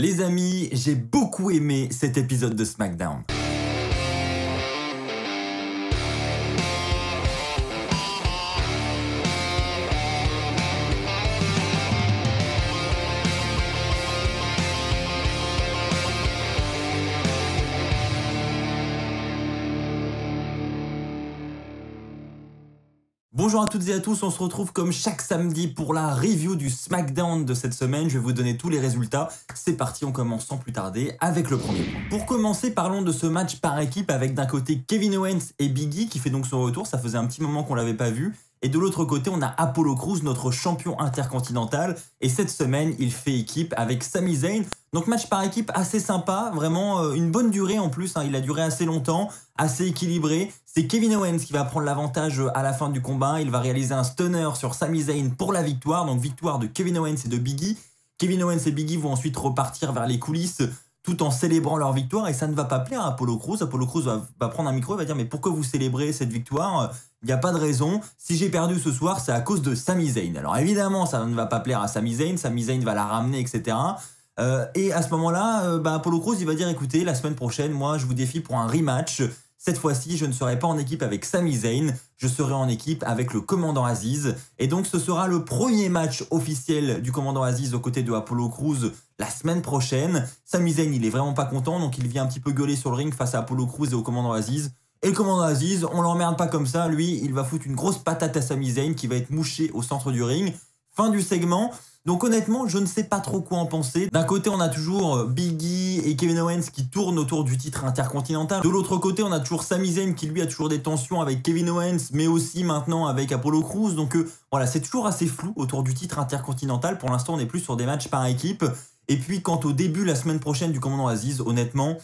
Les amis, j'ai beaucoup aimé cet épisode de SmackDown. Bonjour à toutes et à tous, on se retrouve comme chaque samedi pour la review du SmackDown de cette semaine. Je vais vous donner tous les résultats. C'est parti, on commence sans plus tarder avec le premier point. Pour commencer, parlons de ce match par équipe avec d'un côté Kevin Owens et Big E qui fait donc son retour. Ça faisait un petit moment qu'on l'avait pas vu. Et de l'autre côté, on a Apollo Crews, notre champion intercontinental. Et cette semaine, il fait équipe avec Sami Zayn. Donc match par équipe assez sympa, vraiment une bonne durée en plus. Il a duré assez longtemps, assez équilibré. C'est Kevin Owens qui va prendre l'avantage à la fin du combat. Il va réaliser un stunner sur Sami Zayn pour la victoire. Donc victoire de Kevin Owens et de Big E. Kevin Owens et Big E vont ensuite repartir vers les coulisses tout en célébrant leur victoire. Et ça ne va pas plaire à Apollo Crews. Apollo Crews va prendre un micro et va dire « Mais pourquoi vous célébrez cette victoire ? Il n'y a pas de raison. Si j'ai perdu ce soir, c'est à cause de Sami Zayn. » Alors évidemment, ça ne va pas plaire à Sami Zayn. Sami Zayn va la ramener, etc. Et à ce moment-là, Apollo Crews, il va dire « Écoutez, la semaine prochaine, moi, je vous défie pour un rematch. Cette fois-ci, je ne serai pas en équipe avec Sami Zayn, je serai en équipe avec le commandant Aziz. » Et donc, ce sera le premier match officiel du commandant Aziz aux côtés de Apollo Crews la semaine prochaine. Sami Zayn, il est vraiment pas content, donc il vient un petit peu gueuler sur le ring face à Apollo Crews et au commandant Aziz. Et le commandant Aziz, on l'emmerde pas comme ça, lui, il va foutre une grosse patate à Sami Zayn qui va être mouché au centre du ring. Fin du segment. Donc honnêtement, je ne sais pas trop quoi en penser. D'un côté, on a toujours Big E et Kevin Owens qui tournent autour du titre intercontinental. De l'autre côté, on a toujours Sami Zayn qui lui a toujours des tensions avec Kevin Owens, mais aussi maintenant avec Apollo Crews. Donc voilà, c'est toujours assez flou autour du titre intercontinental. Pour l'instant, on est plus sur des matchs par équipe. Et puis quant au début la semaine prochaine du commandant Aziz, honnêtement,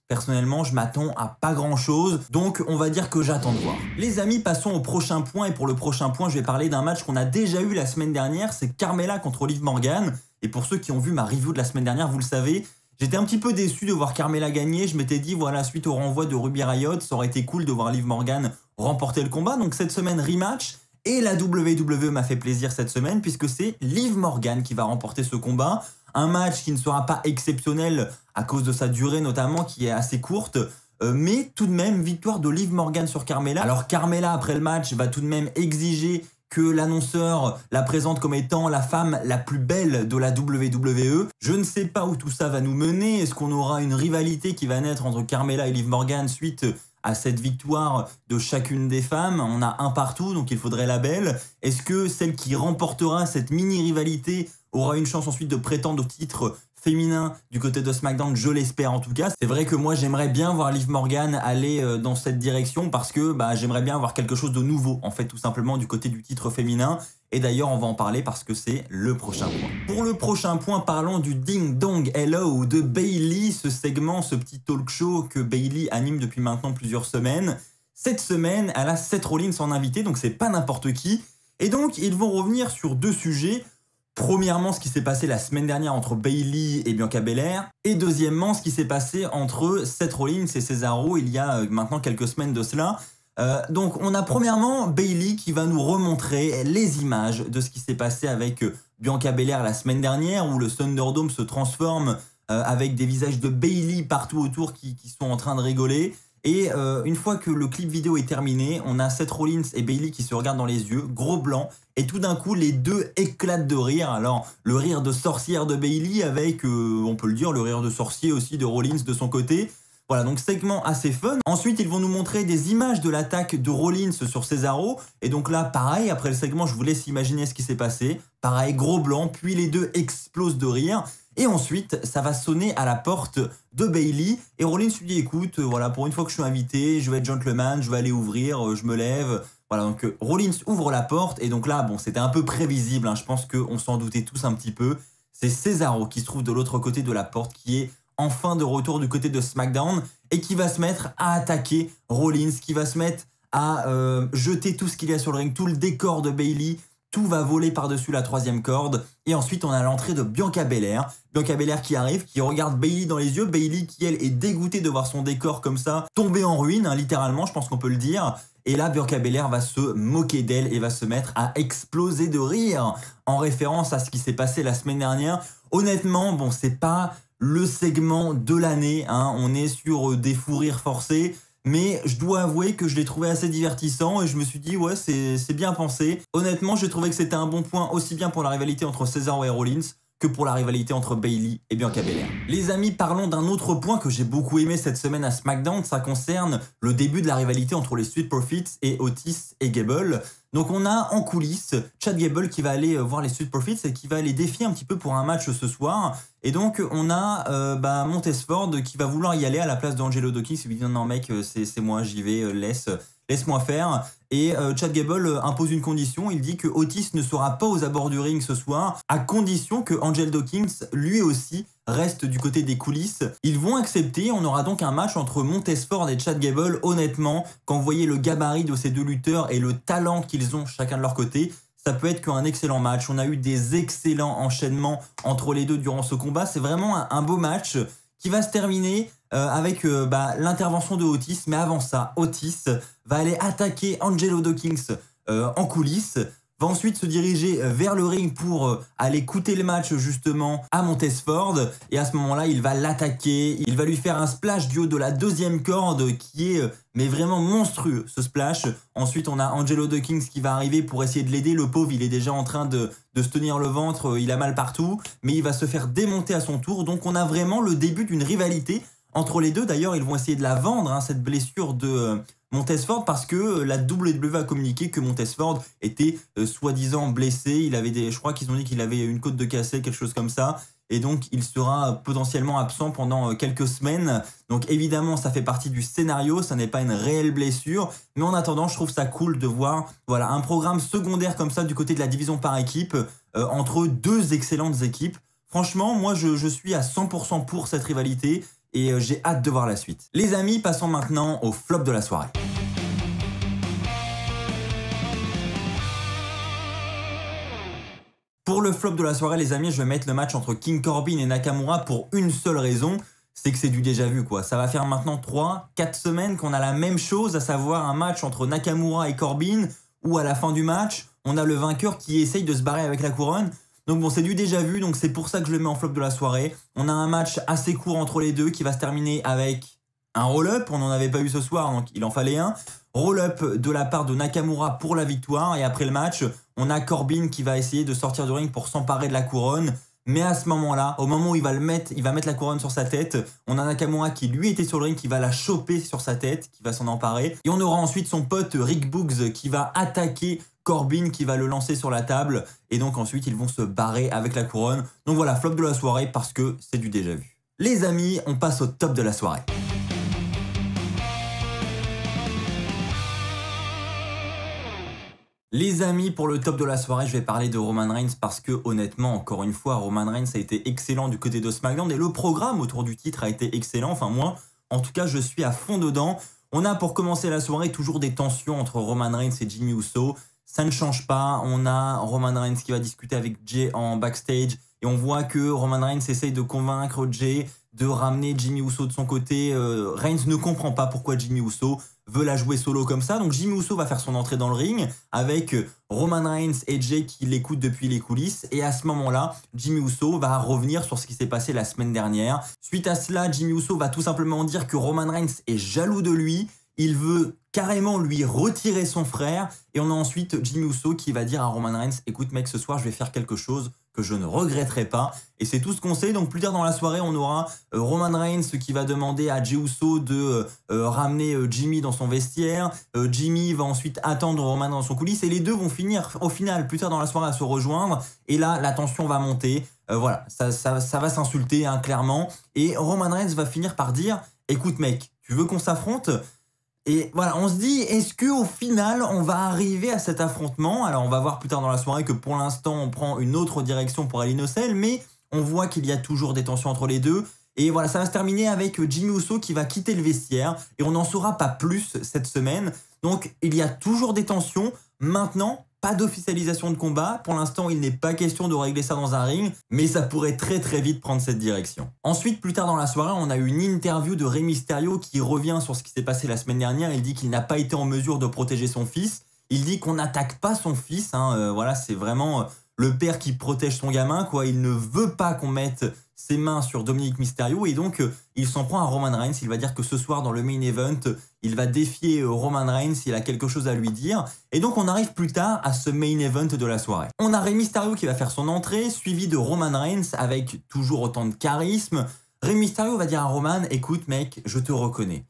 personnellement, je m'attends à pas grand chose, donc on va dire que j'attends de voir. Les amis, passons au prochain point, et pour le prochain point, je vais parler d'un match qu'on a déjà eu la semaine dernière, c'est Carmella contre Liv Morgan, et pour ceux qui ont vu ma review de la semaine dernière, vous le savez, j'étais un petit peu déçu de voir Carmella gagner, je m'étais dit, voilà, suite au renvoi de Ruby Riott, ça aurait été cool de voir Liv Morgan remporter le combat, donc cette semaine, rematch, et la WWE m'a fait plaisir cette semaine, puisque c'est Liv Morgan qui va remporter ce combat. Un match qui ne sera pas exceptionnel à cause de sa durée notamment qui est assez courte, mais tout de même victoire de Liv Morgan sur Carmella. Alors Carmella après le match va tout de même exiger que l'annonceur la présente comme étant la femme la plus belle de la WWE. Je ne sais pas où tout ça va nous mener. Est-ce qu'on aura une rivalité qui va naître entre Carmella et Liv Morgan suite à cette victoire de chacune des femmes? On a un partout, donc il faudrait la belle. Est-ce que celle qui remportera cette mini-rivalité aura une chance ensuite de prétendre au titre féminin du côté de SmackDown? Je l'espère en tout cas. C'est vrai que moi j'aimerais bien voir Liv Morgan aller dans cette direction parce que j'aimerais bien avoir quelque chose de nouveau en fait tout simplement du côté du titre féminin. Et d'ailleurs on va en parler parce que c'est le prochain point. Pour le prochain point, parlons du Ding Dong Hello de Bayley, ce segment, ce petit talk show que Bayley anime depuis maintenant plusieurs semaines. Cette semaine, elle a Seth Rollins en invité, donc c'est pas n'importe qui. Et donc ils vont revenir sur deux sujets. Premièrement, ce qui s'est passé la semaine dernière entre Bayley et Bianca Belair. Et deuxièmement, ce qui s'est passé entre Seth Rollins et Cesaro il y a maintenant quelques semaines de cela. Donc on a premièrement Bayley qui va nous remontrer les images de ce qui s'est passé avec Bianca Belair la semaine dernière où le Thunderdome se transforme avec des visages de Bayley partout autour qui sont en train de rigoler. Et une fois que le clip vidéo est terminé, on a Seth Rollins et Bayley qui se regardent dans les yeux, gros blanc, et tout d'un coup les deux éclatent de rire. Alors le rire de sorcière de Bayley avec, on peut le dire, le rire de sorcier aussi de Rollins de son côté. Voilà, donc segment assez fun. Ensuite, ils vont nous montrer des images de l'attaque de Rollins sur Cesaro. Et donc là, pareil, après le segment, je vous laisse imaginer ce qui s'est passé. Pareil, gros blanc, puis les deux explosent de rire. Et ensuite, ça va sonner à la porte de Bayley. Et Rollins lui dit, écoute, voilà, pour une fois que je suis invité, je vais être gentleman, je vais aller ouvrir, je me lève. Voilà, donc Rollins ouvre la porte. Et donc là, bon, c'était un peu prévisible. Je pense qu'on s'en doutait tous un petit peu. C'est Cesaro qui se trouve de l'autre côté de la porte, qui est enfin de retour du côté de SmackDown et qui va se mettre à attaquer Rollins, qui va se mettre à jeter tout ce qu'il y a sur le ring, tout le décor de Bayley. Tout va voler par-dessus la troisième corde. Et ensuite, on a l'entrée de Bianca Belair. Bianca Belair qui arrive, qui regarde Bayley dans les yeux. Bayley qui, elle, est dégoûtée de voir son décor comme ça tomber en ruine, littéralement, je pense qu'on peut le dire. Et là, Bianca Belair va se moquer d'elle et va se mettre à exploser de rire en référence à ce qui s'est passé la semaine dernière. Honnêtement, bon, c'est pas le segment de l'année, hein. On est sur des fous rires forcés. Mais je dois avouer que je l'ai trouvé assez divertissant et je me suis dit ouais c'est bien pensé. Honnêtement j'ai trouvé que c'était un bon point aussi bien pour la rivalité entre Cesaro et Rollins que pour la rivalité entre Bayley et Bianca Belair. Les amis, parlons d'un autre point que j'ai beaucoup aimé cette semaine à SmackDown, ça concerne le début de la rivalité entre les Street Profits et Otis et Gable. Donc on a en coulisses Chad Gable qui va aller voir les Street Profits et qui va les défier un petit peu pour un match ce soir. Et donc on a Montez-Ford qui va vouloir y aller à la place d'Angelo Dawkins. Il lui dit non mec c'est moi j'y vais, laisse-moi faire. Et Chad Gable impose une condition, il dit que Otis ne sera pas aux abords du ring ce soir, à condition que Angelo Dawkins lui aussi reste du côté des coulisses. Ils vont accepter, on aura donc un match entre Montez-Ford et Chad Gable. Honnêtement, quand vous voyez le gabarit de ces deux lutteurs et le talent qu'ils ont chacun de leur côté, ça peut être qu'un excellent match. On a eu des excellents enchaînements entre les deux durant ce combat. C'est vraiment un beau match qui va se terminer avec l'intervention de Otis. Mais avant ça, Otis va aller attaquer Angelo Dawkins en coulisses, va ensuite se diriger vers le ring pour aller coûter le match justement à Montez-Ford. Et à ce moment-là, il va l'attaquer, il va lui faire un splash du haut de la deuxième corde qui est mais vraiment monstrueux ce splash. Ensuite, on a Angelo Dawkins qui va arriver pour essayer de l'aider. Le pauvre, il est déjà en train de se tenir le ventre, il a mal partout, mais il va se faire démonter à son tour. Donc on a vraiment le début d'une rivalité entre les deux. D'ailleurs, ils vont essayer de la vendre, hein, cette blessure de Montez-Ford, parce que la WWE a communiqué que Montez-Ford était soi-disant blessé. Il avait je crois qu'ils ont dit qu'il avait une côte de cassé, quelque chose comme ça. Et donc, il sera potentiellement absent pendant quelques semaines. Donc, évidemment, ça fait partie du scénario. Ça n'est pas une réelle blessure. Mais en attendant, je trouve ça cool de voir voilà, un programme secondaire comme ça du côté de la division par équipe entre deux excellentes équipes. Franchement, moi, je suis à 100% pour cette rivalité et j'ai hâte de voir la suite. Les amis, passons maintenant au flop de la soirée. Pour le flop de la soirée, les amis, je vais mettre le match entre King Corbin et Nakamura pour une seule raison, c'est que c'est du déjà vu quoi. Ça va faire maintenant 3-4 semaines qu'on a la même chose, à savoir un match entre Nakamura et Corbin, où à la fin du match, on a le vainqueur qui essaye de se barrer avec la couronne. Donc bon, c'est du déjà vu, donc c'est pour ça que je le mets en flop de la soirée. On a un match assez court entre les deux qui va se terminer avec un roll-up. On n'en avait pas eu ce soir, donc il en fallait un. Roll-up de la part de Nakamura pour la victoire. Et après le match, on a Corbin qui va essayer de sortir du ring pour s'emparer de la couronne. Mais à ce moment-là, au moment où il va mettre la couronne sur sa tête, on a Nakamura qui lui était sur le ring, qui va la choper sur sa tête, qui va s'en emparer. Et on aura ensuite son pote Rick Boogs qui va attaquer Corbin, qui va le lancer sur la table. Et donc ensuite, ils vont se barrer avec la couronne. Donc voilà, flop de la soirée parce que c'est du déjà vu. Les amis, on passe au top de la soirée. Les amis, pour le top de la soirée, je vais parler de Roman Reigns parce que honnêtement, encore une fois, Roman Reigns a été excellent du côté de SmackDown et le programme autour du titre a été excellent. Enfin moi, en tout cas, je suis à fond dedans. On a pour commencer la soirée toujours des tensions entre Roman Reigns et Jimmy Uso. Ça ne change pas. On a Roman Reigns qui va discuter avec Jey en backstage et on voit que Roman Reigns essaye de convaincre Jey de ramener Jimmy Uso de son côté. Reigns ne comprend pas pourquoi Jimmy Uso veut la jouer solo comme ça. Donc Jimmy Uso va faire son entrée dans le ring avec Roman Reigns et Jey qui l'écoutent depuis les coulisses. Et à ce moment-là, Jimmy Uso va revenir sur ce qui s'est passé la semaine dernière. Suite à cela, Jimmy Uso va tout simplement dire que Roman Reigns est jaloux de lui. Il veut carrément lui retirer son frère. Et on a ensuite Jimmy Uso qui va dire à Roman Reigns « Écoute mec, ce soir je vais faire quelque chose que je ne regretterai pas. » Et c'est tout ce qu'on sait. Donc plus tard dans la soirée, on aura Roman Reigns qui va demander à Jey Uso de ramener Jimmy dans son vestiaire. Jimmy va ensuite attendre Roman dans son coulisse. Et les deux vont finir au final, plus tard dans la soirée, à se rejoindre. Et là, la tension va monter. Voilà, ça va s'insulter hein, clairement. Et Roman Reigns va finir par dire « Écoute mec, tu veux qu'on s'affronte ?» Et voilà, on se dit, est-ce qu'au final, on va arriver à cet affrontement? Alors, on va voir plus tard dans la soirée que pour l'instant, on prend une autre direction pour Hell in a Cell, mais on voit qu'il y a toujours des tensions entre les deux. Et voilà, ça va se terminer avec Jimmy Uso qui va quitter le vestiaire, et on n'en saura pas plus cette semaine. Donc, il y a toujours des tensions. Maintenant, pas d'officialisation de combat. Pour l'instant, il n'est pas question de régler ça dans un ring, mais ça pourrait très très vite prendre cette direction. Ensuite, plus tard dans la soirée, on a une interview de Rey Mysterio qui revient sur ce qui s'est passé la semaine dernière. Il dit qu'il n'a pas été en mesure de protéger son fils. Il dit qu'on n'attaque pas son fils. Voilà, c'est vraiment le père qui protège son gamin, quoi. Il ne veut pas qu'on mette ses mains sur Dominic Mysterio et donc il s'en prend à Roman Reigns. Il va dire que ce soir dans le main event, il va défier Roman Reigns, il a quelque chose à lui dire. Et donc on arrive plus tard à ce main event de la soirée. On a Rey Mysterio qui va faire son entrée, suivi de Roman Reigns avec toujours autant de charisme. Rey Mysterio va dire à Roman, écoute mec, je te reconnais,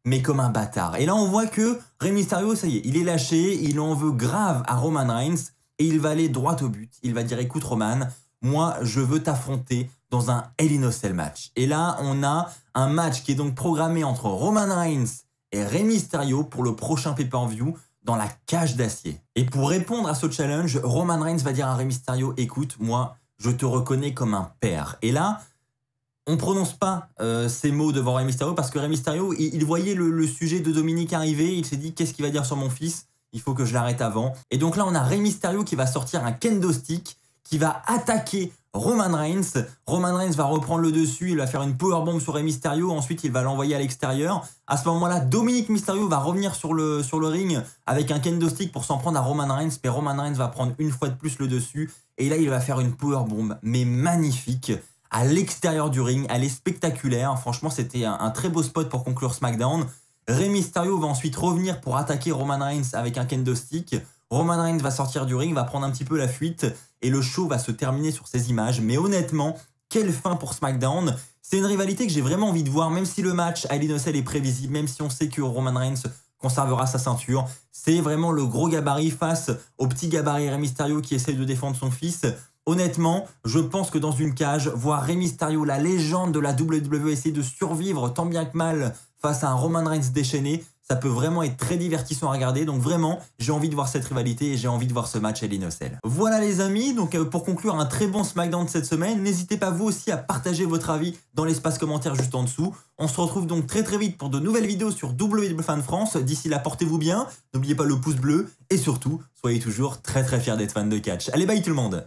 mais comme un bâtard. Et là on voit que Rey Mysterio, ça y est, il est lâché, il en veut grave à Roman Reigns et il va aller droit au but. Il va dire, écoute Roman, moi je veux t'affronter dans un Hell in a Cell match. Et là on a un match qui est donc programmé entre Roman Reigns et Rey Mysterio pour le prochain pay-per-view dans la cage d'acier. Et pour répondre à ce challenge, Roman Reigns va dire à Rey Mysterio, écoute, moi je te reconnais comme un père. Et là, on prononce pas ces mots devant Rey Mysterio parce que Rey Mysterio, il voyait le sujet de Dominic arriver, il s'est dit qu'est-ce qu'il va dire sur mon fils, il faut que je l'arrête avant. Et donc là on a Rey Mysterio qui va sortir un kendo stick, qui va attaquer Roman Reigns. Roman Reigns va reprendre le dessus, il va faire une powerbomb sur Rey Mysterio, ensuite il va l'envoyer à l'extérieur. À ce moment-là, Dominic Mysterio va revenir sur le ring avec un kendo stick pour s'en prendre à Roman Reigns, mais Roman Reigns va prendre une fois de plus le dessus et là il va faire une powerbomb, mais magnifique, à l'extérieur du ring. Elle est spectaculaire, franchement c'était un très beau spot pour conclure SmackDown. Rey Mysterio va ensuite revenir pour attaquer Roman Reigns avec un kendo stick. Roman Reigns va sortir du ring, va prendre un petit peu la fuite et le show va se terminer sur ces images. Mais honnêtement, quelle fin pour SmackDown. C'est une rivalité que j'ai vraiment envie de voir, même si le match à Hell in a Cell est prévisible, même si on sait que Roman Reigns conservera sa ceinture. C'est vraiment le gros gabarit face au petit gabarit Rey Mysterio qui essaie de défendre son fils. Honnêtement, je pense que dans une cage, voir Rey Mysterio, la légende de la WWE, essayer de survivre tant bien que mal face à un Roman Reigns déchaîné, ça peut vraiment être très divertissant à regarder. Donc vraiment, j'ai envie de voir cette rivalité et j'ai envie de voir ce match à Hell in a Cell. Voilà les amis, donc pour conclure un très bon SmackDown de cette semaine, n'hésitez pas vous aussi à partager votre avis dans l'espace commentaire juste en dessous. On se retrouve donc très vite pour de nouvelles vidéos sur WWE Fan France. D'ici là, portez-vous bien, n'oubliez pas le pouce bleu et surtout, soyez toujours très fiers d'être fan de catch. Allez, bye tout le monde!